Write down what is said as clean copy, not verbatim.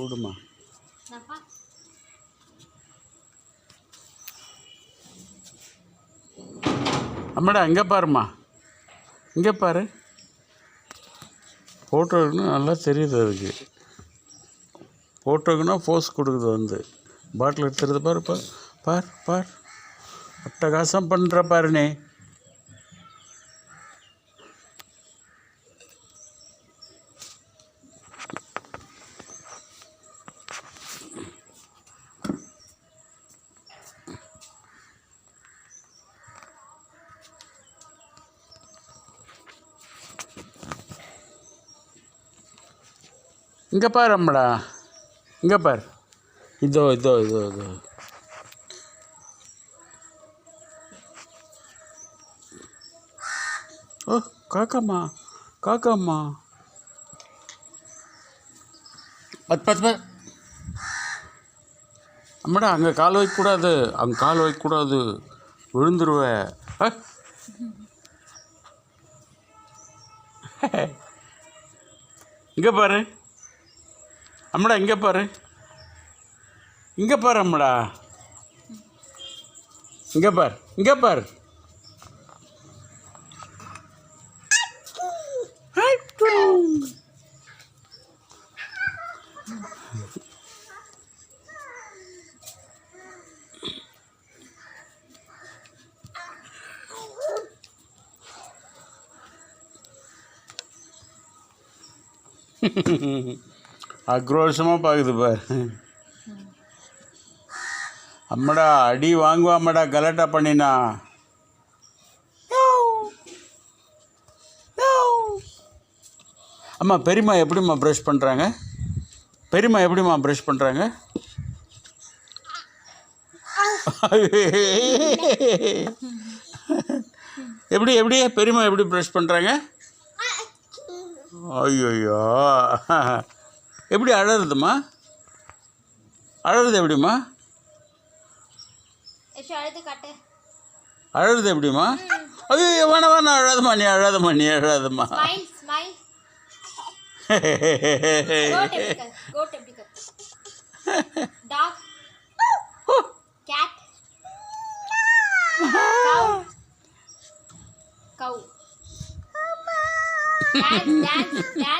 விடுமா. அம்மாடா இங்கே பாருமா, இங்கே பாரு. ஃபோட்டோ எடுக்கணும் நல்லா தெரியுது அதுக்கு. ஃபோட்டோக்குன்னா போஸ் கொடுக்குது வந்து. பாட்டில் எடுத்துறது பாரு பார் பார் பார். அட்டகாசம் பண்ணுற பாருனே. இங்கே பாரு அம்மடா, இங்கே பாரு. இதோ இதோ இதோ இதோ. ஓ காக்காம்மா, காக்காம்மா. பத்து பத்து பத்து. அம்மடா அங்கே கால் வைக்கக்கூடாது, அங்கே கால் வைக்கக்கூடாது, விழுந்துருவேன். இங்கே பாரு அம்மடா, இங்கே பாரு, இங்கே பாரு அம்மடா, இங்கே பாரு, இங்கே பாரு. ஆக்ரோஷமாக பார்க்குது பார். அம்மடா அடி வாங்குவாம்மடா கலாட்டா பண்ணினா. அம்மா பெரியம்மா எப்படிம்மா ப்ரஷ் பண்ணுறாங்க? பெரியம்மா எப்படிம்மா ப்ரஷ் பண்ணுறாங்க? எப்படி எப்படி பெரியம்மா எப்படி ப்ரஷ் பண்ணுறாங்க? ஐயோ எப்படி அழறதுமா? அழறது எப்படிம்மா? அழறது எப்படிம்மா? ஐயோ வேணா வேணா, அழாதம்மா நீ, அழாதம்மா நீ, அழாதம்மா. Dance, dance, dance.